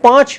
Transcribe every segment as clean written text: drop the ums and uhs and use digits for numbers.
5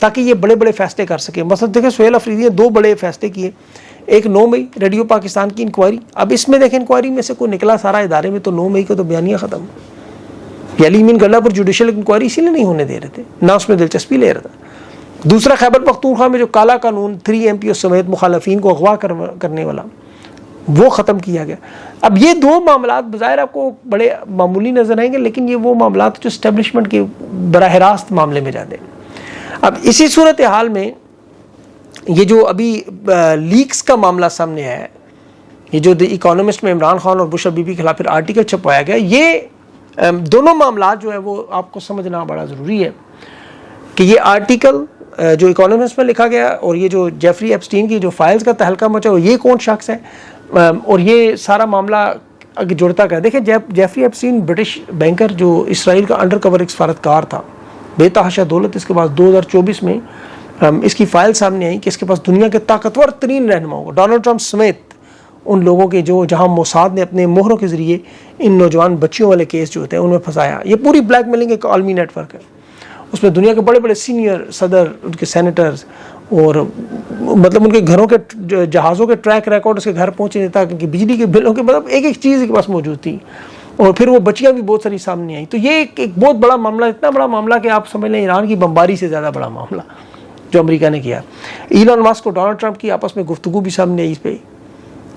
تاکہ یہ بڑے بڑے فیصلے کر سکیں. مثلا دیکھیں سہیل افریدی نے 2 بڑے فیصلے کیے. ایک 9 مئی ریڈیو پاکستان کی انکوائری. اب اس میں دیکھیں انکوائری میں سے کوئی نکلا سارا ادارے میں تو 9 مئی کو تو بیانیہ ختم. علی امین گلہ پر جوڈیشل انکوائری اسی لیے نہیں ہونے دے رہے تھے, نہ اس میں دلچسپی لے رہا تھا. دوسرا خیبر پختونخوا میں جو کالا قانون 3 MP سمیت مخالفین کو اغوا کرنے والا, وہ ختم کیا گیا. اب یہ 2 معاملات بظاہر آپ کو بڑے معمولی نظر آئیں گے, لیکن یہ وہ معاملات جو اسٹیبلشمنٹ کے براہ راست معاملے میں جاتے ہیں. اب اسی صورتحال میں یہ جو ابھی لیکس کا معاملہ سامنے آیا ہے, یہ جو دی اکانومسٹ میں عمران خان اور بش بی بی کے خلاف پھر آرٹیکل چھپوایا گیا, یہ دونوں معاملات جو ہے وہ آپ کو سمجھنا بڑا ضروری ہے کہ یہ آرٹیکل جو اکانومسٹ میں لکھا گیا اور یہ جو جیفری ایپسٹین کی جو فائلز کا تہلکہ مچا, یہ کون شخص ہے اور یہ سارا معاملہ اگر جڑتا کیا. دیکھیں جیفری ایپسٹین برٹش بینکر جو اسرائیل کا انڈر کور ایک سفارتکار تھا, بے تحاشا دولت اس کے پاس 2024 میں اس کی فائل سامنے آئی کہ اس کے پاس دنیا کے طاقتور ترین رہنماؤں کو, ڈونلڈ ٹرمپ سمیت ان لوگوں کے جو جہاں موساد نے اپنے مہروں کے ذریعے ان نوجوان بچیوں والے کیس جو ہوتے ہیں ان میں پھنسایا. یہ پوری بلیک میلنگ ایک عالمی نیٹ ورک ہے. اس میں دنیا کے بڑے بڑے سینئر صدر, ان کے سینیٹرز اور مطلب ان کے گھروں کے جہازوں کے ٹریک ریکارڈ اس کے گھر پہنچے تھا کہ بجلی کے بلوں کے مطلب ایک ایک چیز کے پاس موجود تھی. اور پھر وہ بچیاں بھی بہت ساری سامنے آئیں. تو یہ ایک بہت بڑا معاملہ, اتنا بڑا معاملہ کہ آپ سمجھ لیں ایران کی بمباری سے زیادہ بڑا معاملہ جو امریکہ نے کیا. ایلن ماسک اور ڈونلڈ ٹرمپ کی آپس میں گفتگو بھی سامنے آئی اس پہ,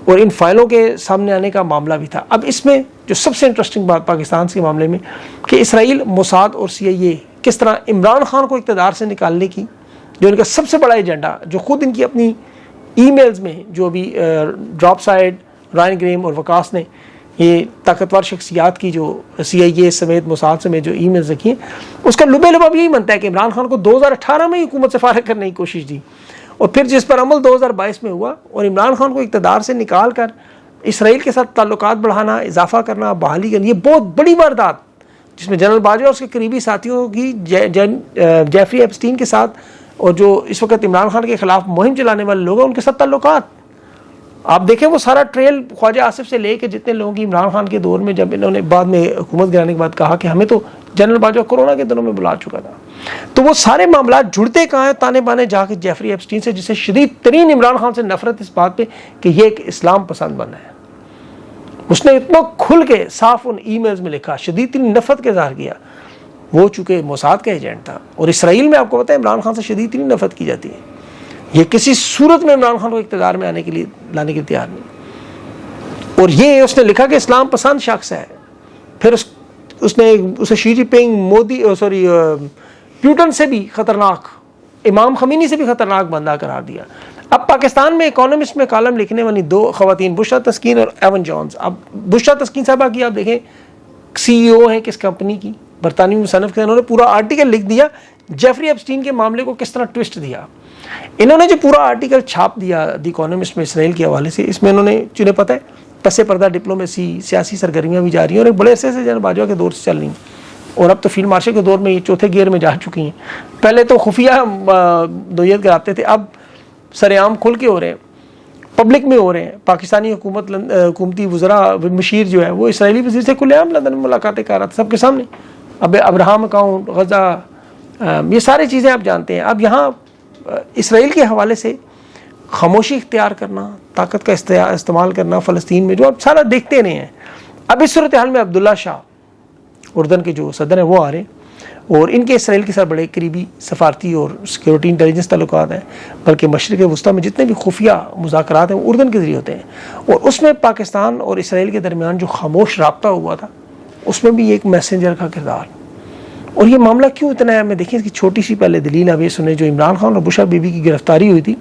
اور ان فائلوں کے سامنے آنے کا معاملہ بھی تھا. اب اس میں جو سب سے انٹرسٹنگ بات پاکستان کے معاملے میں کہ اسرائیل, موساد اور CIA کس طرح عمران خان کو اقتدار سے نکالنے کی, جو ان کا سب سے بڑا ایجنڈا, جو خود ان کی اپنی ای میلز میں جو ابھی ڈراپ سائڈ, رائن گریم اور وکاس نے یہ طاقتور شخصیات کی جو CIA سمیت موساد سمیت جو ای میلز رکھی ہیں, اس کا لبے لباب یہی بنتا ہے کہ عمران خان کو 2018 میں حکومت سے فارغ کرنے کی کوشش دی, اور پھر جس پر عمل 2022 میں ہوا, اور عمران خان کو اقتدار سے نکال کر اسرائیل کے ساتھ تعلقات بڑھانا, اضافہ کرنا, بحالی کرنا, یہ بہت بڑی واردات جس میں جنرل باجوہ اور اس کے قریبی ساتھیوں کی جیفری ایپسٹین کے ساتھ اور جو اس وقت عمران خان کے خلاف مہم چلانے والے لوگ ہیں ان کے ساتھ تعلقات. آپ دیکھیں وہ سارا ٹریل خواجہ آصف سے لے کے جتنے لوگوں کی عمران خان کے دور میں, جب انہوں نے بعد میں حکومت گرانے کے بعد کہا کہ ہمیں تو جنرل باجوہ کورونا کے دنوں میں بلا چکا تھا, تو وہ سارے معاملات جڑتے کہاں ہیں تانے بانے جا کے جیفری ایپسٹین سے, جسے شدید ترین عمران خان سے نفرت اس بات پہ کہ یہ ایک اسلام پسند بنا ہے. اس نے اتنا کھل کے صاف ان ای میلز میں لکھا, شدید ترین نفرت کا اظہار کیا. وہ چونکہ موساد کا ایجنٹ تھا, اور اسرائیل میں آپ کو پتہ ہے عمران خان سے شدید ترین نفرت کی جاتی ہے. یہ کسی صورت میں عمران خان کو اقتدار میں لانے کے لیے تیار نہیں. اور یہ اس نے لکھا کہ اسلام پسند شخص ہے. پھر اس نے اسے شی جن پنگ, پیوٹن سے بھی خطرناک, امام خمینی سے بھی خطرناک بندہ قرار دیا. اب پاکستان میں اکانومسٹ میں کالم لکھنے والی 2 خواتین, بشرا تسکین اور ایون جونز. اب بشرا تسکین صاحبہ کی آپ دیکھیں CEO ہیں کس کمپنی کی, برطانوی مصنف کے, انہوں نے پورا آرٹیکل لکھ دیا جیفری ایپسٹین کے معاملے کو کس طرح ٹوسٹ دیا. انہوں نے جو پورا آرٹیکل چھاپ دیا دی اکانومسٹ میں اسرائیل کے حوالے سے, اس میں انہوں نے جنہیں پتہ ہے پس پردہ ڈپلومیسی, سیاسی سرگرمیاں بھی جاری ہیں, اور ایک بڑے عرصے سے جنرل باجوہ کے دور سے چل رہی ہیں, اور اب تو فیلڈ مارشل کے دور میں یہ چوتھے گیئر میں جا چکی ہیں. پہلے تو خفیہ نوعیت کراتے تھے, اب سر عام کھل کے ہو رہے ہیں, پبلک میں ہو رہے ہیں. پاکستانی حکومتی وزراء مشیر جو ہے وہ اسرائیلی وزیر سے کھلے عام لندن میں ملاقاتیں کر رہا تھا سب کے سامنے. اب ابراہم اکاؤنٹ, غزہ, یہ ساری چیزیں آپ جانتے ہیں. اب یہاں اسرائیل کے حوالے سے خاموشی اختیار کرنا, طاقت کا استعمال کرنا فلسطین میں, جو آپ سارا دیکھتے رہے ہیں. اب اس صورتحال میں عبداللہ شاہ اردن کے جو صدر ہیں وہ آ رہے ہیں, اور ان کے اسرائیل کے ساتھ بڑے قریبی سفارتی اور سیکیورٹی انٹیلیجنس تعلقات ہیں, بلکہ مشرق وسطیٰ میں جتنے بھی خفیہ مذاکرات ہیں وہ اردن کے ذریعے ہوتے ہیں. اور اس میں پاکستان اور اسرائیل کے درمیان جو خاموش رابطہ ہوا تھا اس میں بھی ایک میسنجر کا کردار. اور یہ معاملہ کیوں اتنا ہے, میں دیکھیں اس کی چھوٹی سی پہلے دلیل اب یہ سنیں. جو عمران خان اور بشرا بی بی کی گرفتاری ہوئی تھی,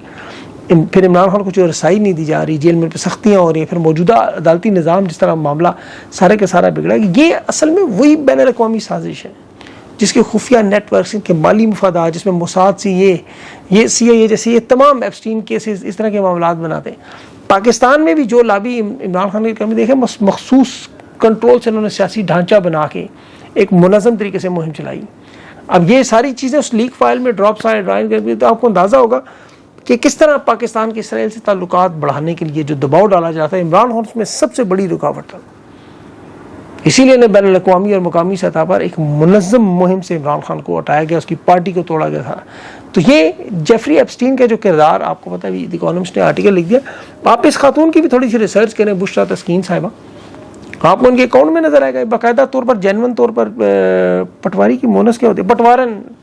پھر عمران خان کو جو رسائی نہیں دی جا رہی, جیل میں پہ سختیاں ہو رہی ہیں, پھر موجودہ عدالتی نظام جس طرح معاملہ سارے کا سارا بگڑا, یہ اصل میں وہی بین الاقوامی سازش ہے جس کے خفیہ نیٹ ورکس, کے مالی مفادات, جس میں موساد سے یہ CIA جیسے یہ تمام ایپسٹین کیسز اس طرح کے معاملات بناتے ہیں. پاکستان میں بھی جو لابی عمران خان کی کمی دیکھیں, مخصوص کنٹرول سے انہوں نے سیاسی ڈھانچہ بنا کے ایک منظم طریقے سے مہم چلائی. اب یہ ساری چیزیں اس لیک فائل میں ڈراپ سائڈ رائن کر کے, تو آپ کو اندازہ ہوگا کہ کس طرح پاکستان کے اسرائیل سے تعلقات بڑھانے کے لیے جو دباؤ ڈالا جاتا ہے, عمران خان اس میں سب سے بڑی رکاوٹ تھا. اسی لیے بین الاقوامی اور مقامی سطح پر ایک منظم مہم سے عمران خان کو ہٹایا گیا, اس کی پارٹی کو توڑا گیا تھا. تو یہ جیفری ایپسٹین کا جو کردار, آپ کو پتہ ہے دی اکانومسٹ نے آرٹیکل لکھ دیا. آپ اس خاتون کی بھی تھوڑی سی ریسرچ کریں, بشرا تسکین صاحبہ, آپ کو ان کے اکاؤنٹ میں نظر آئے گا باقاعدہ طور پر, جینون طور پر. پٹواری کی مونس کیا ہوتی ہے,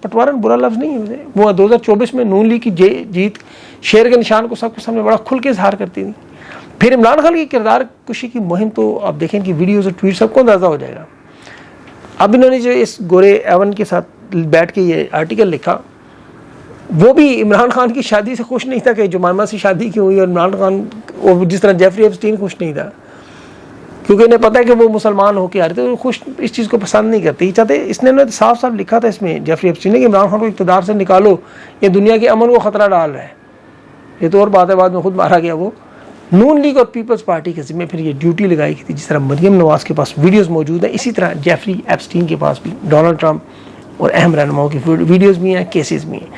پٹوارن برا لفظ نہیں ہے, وہ 2024 میں نون لیگ کی جیت شیر کے نشان کو سب کے سامنے بڑا کھل کے اظہار کرتی تھی. پھر عمران خان کی کردار کشی کی مہم تو آپ دیکھیں کہ ویڈیوز اور ٹویٹ سب کو اندازہ ہو جائے گا. اب انہوں نے جو اس گورے ایون کے ساتھ بیٹھ کے یہ آرٹیکل لکھا, وہ بھی عمران خان کی شادی سے خوش نہیں تھا کہ جمائمہ سے شادی کی ہوئی, اور عمران خان وہ جس طرح جیفری ایپسٹین خوش نہیں تھا, کیونکہ انہیں پتہ ہے کہ وہ مسلمان ہو کے آ رہے تھے, وہ خوش اس چیز کو پسند نہیں کرتے چاہتے. اس نے صاف صاف لکھا تھا اس میں جیفری ایپسٹین نے کہ عمران خان کو اقتدار سے نکالو, یہ دنیا کے امن کو خطرہ ڈال رہا ہے. یہ تو اور بات ہے, بعد میں خود مارا گیا. وہ نون لیگ اور پیپلز پارٹی کے ذمہ پھر یہ ڈیوٹی لگائی گئی تھی. جس طرح مریم نواز کے پاس ویڈیوز موجود ہیں, اسی طرح جیفری ایپسٹین کے پاس بھی ڈونلڈ ٹرمپ اور اہم رہنماؤں کی ویڈیوز بھی ہیں, کیسز بھی ہیں.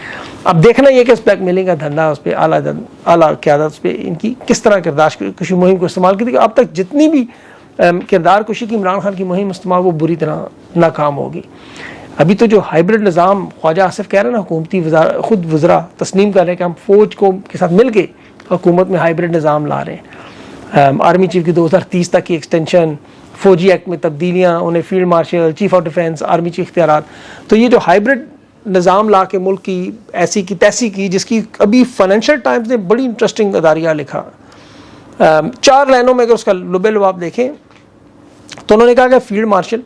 اب دیکھنا یہ کہ اس بلیک میلنگ کا دھندا, اس پہ اعلیٰ قیادت, اس پہ ان کی کس طرح کردار کشی مہم کو استعمال کی تھی. اب تک جتنی بھی کردار کشی کی عمران خان کی مہم استعمال, وہ بری طرح ناکام ہوگی. ابھی تو جو ہائبرڈ نظام خواجہ آصف کہہ رہے ہیں نا, حکومتی خود وزراء تسلیم کر رہے ہیں کہ ہم فوج کو کے ساتھ مل کے حکومت میں ہائبرڈ نظام لا رہے ہیں. آرمی چیف کی 2030 تک کی ایکسٹینشن, فوجی ایکٹ میں تبدیلیاں, انہیں field marshal, chief of defence, army chief اختیارات. تو یہ جو ہائبرڈ نظام لا کے ملک کی ایسی کی تیسی کی, جس کی ابھی فائنینشیل ٹائمز نے بڑی انٹرسٹنگ اداریہ لکھا. 4 لائنوں میں اگر اس کا لبے آپ دیکھیں تو انہوں نے کہا کہ فیلڈ مارشل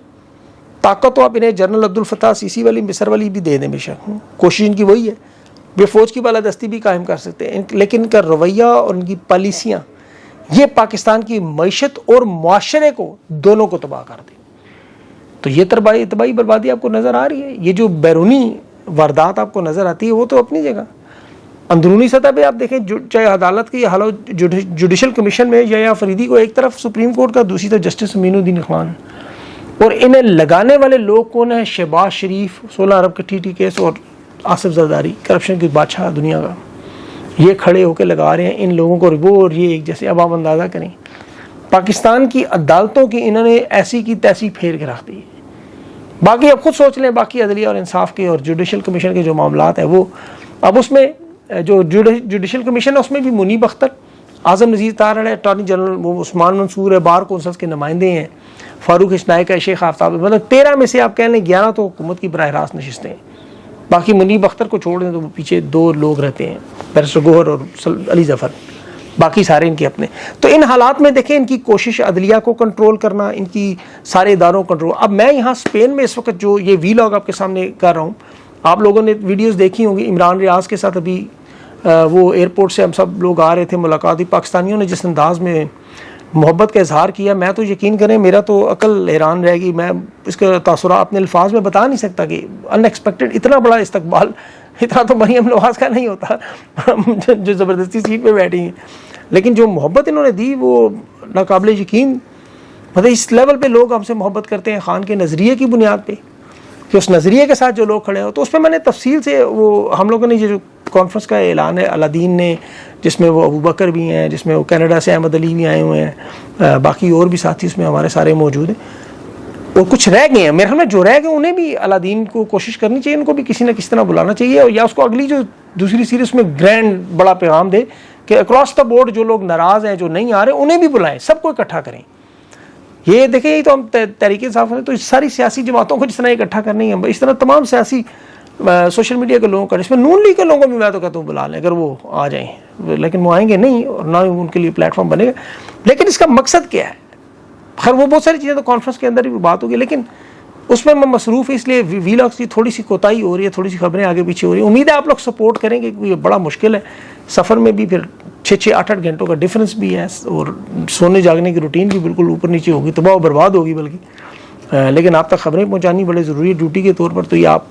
طاقت تو آپ انہیں جنرل عبدالفتاح سیسی والی مصر والی بھی دے دیں, بے شک کوشش ان کی وہی ہے, وہ فوج کی بالادستی بھی قائم کر سکتے ہیں, لیکن ان کا رویہ اور ان کی پالیسیاں یہ پاکستان کی معیشت اور معاشرے کو دونوں کو تباہ کر دیں. تو یہ تباہی بربادی آپ کو نظر آ رہی ہے. یہ جو بیرونی واردات آپ کو نظر آتی ہے وہ تو اپنی جگہ, اندرونی سطح پہ آپ دیکھیں, چاہے عدالت کی حالت جوڈیشل کمیشن میں یا فریدی کو ایک طرف سپریم کورٹ کا, دوسری طرف جسٹس امین الدین خان, اور انہیں لگانے والے لوگ کون ہیں؟ شہباز شریف 16 ارب کا TT کیس, اور آصف زرداری کرپشن کے بادشاہ دنیا کا. یہ کھڑے ہو کے لگا رہے ہیں ان لوگوں کو ربو, اور یہ ایک جیسے. اب آپ اندازہ کریں پاکستان کی عدالتوں کی انہوں نے ایسی کی تیسی پھیر کے رکھ دی. باقی اب خود سوچ لیں, باقی عدلیہ اور انصاف کے اور جوڈیشل کمیشن کے جو معاملات ہیں, وہ اب اس میں جو جوڈیشل کمیشن ہے اس میں بھی منیب اختر, اعظم نذیر طاہر ہے اٹارنی جنرل, وہ عثمان منصور ہے, بار کونسلز کے نمائندے ہیں, فاروق اشنائک ہے, شیخ آفتاب, مطلب 13 میں سے آپ کہہ لیں 11 تو حکومت کی براہ راست نشستیں ہیں. باقی منیب اختر کو چھوڑ دیں تو پیچھے 2 لوگ رہتے ہیں, بیرسٹر گوہر اور علی ظفر, باقی سارے ان کے اپنے. تو ان حالات میں دیکھیں ان کی کوشش عدلیہ کو کنٹرول کرنا, ان کی سارے اداروں کو کنٹرول. اب میں یہاں اسپین میں اس وقت جو یہ ویلاگ آپ کے سامنے کر رہا ہوں, آپ لوگوں نے ویڈیوز دیکھی ہوں گی, عمران ریاض کے ساتھ ابھی وہ ایئرپورٹ سے ہم سب لوگ آ رہے تھے, ملاقات ہوئی. پاکستانیوں نے جس انداز میں محبت کا اظہار کیا, میں تو یقین کریں میرا تو عقل حیران رہے گی. میں اس کا تاثرات اپنے الفاظ میں بتا نہیں سکتا کہ ان ایکسپیکٹڈ اتنا بڑا استقبال, اتنا تو مریم نواز کا نہیں ہوتا جو زبردستی سیٹ پہ بیٹھی ہیں. لیکن جو محبت انہوں نے دی وہ ناقابل یقین, مطلب اس لیول پہ لوگ ہم سے محبت کرتے ہیں خان کے نظریے کی بنیاد پہ, کہ اس نظریے کے ساتھ جو لوگ کھڑے ہو. تو اس پہ میں نے تفصیل سے, وہ ہم لوگوں نے یہ جو کانفرنس کا اعلان ہے الادین نے, جس میں وہ ابو بکر بھی ہیں, جس میں وہ کینیڈا سے احمد علی بھی آئے ہوئے ہیں, باقی اور بھی ساتھی اس میں ہمارے سارے موجود ہیں, اور کچھ رہ گئے ہیں میرے خیال میں. جو رہ گئے انہیں بھی الادین کو کوشش کرنی چاہیے, ان کو بھی کسی نہ کسی طرح بلانا چاہیے, یا اس کو اگلی جو دوسری سیریز میں گرینڈ بڑا پیغام دے کہ اکراس دا بورڈ جو لوگ ناراض ہیں, جو نہیں آ رہے, انہیں بھی بلائیں, سب کو اکٹھا کریں. یہ دیکھیں, یہ تو ہم تحریک انصاف ہیں, تو ساری سیاسی جماعتوں کو جس طرح اکٹھا کرنی ہے, اس طرح تمام سیاسی سوشل میڈیا کے لوگوں کا, اس میں نون لیگ کے لوگوں کو بھی میں تو کہتا ہوں بلا لیں اگر وہ آ جائیں, لیکن وہ آئیں گے نہیں, اور نہ ان کے لیے پلیٹ فارم بنے گا. لیکن اس کا مقصد کیا ہے؟ خیر وہ بہت ساری چیزیں تو کانفرنس کے اندر ہی بات ہوگی, لیکن اس میں میں مصروف, اس لیے ویلاگس کی تھوڑی سی کوتاہی ہو رہی ہے, تھوڑی سی خبریں آگے پیچھے ہو رہی ہیں. امید ہے آپ لوگ سپورٹ کریں گے, کیونکہ یہ بڑا مشکل ہے. سفر میں بھی پھر 6-8 گھنٹوں کا ڈفرینس بھی ہے, اور سونے جاگنے کی روٹین بھی بالکل اوپر نیچے ہوگی, تباہ و برباد ہوگی بلکہ. لیکن آپ تک خبریں پہنچانی بڑے ضروری ہے ڈیوٹی کے طور پر. تو یہ آپ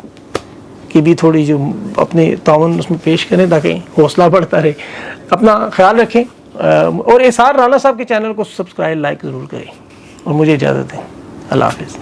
کی بھی تھوڑی جو اپنے تعاون اس میں پیش کریں تاکہ حوصلہ بڑھتا رہے. اپنا خیال رکھیں, اور احسان رانا صاحب کے چینل کو سبسکرائب لائک ضرور کریں, اور مجھے اجازت دیں. اللہ حافظ.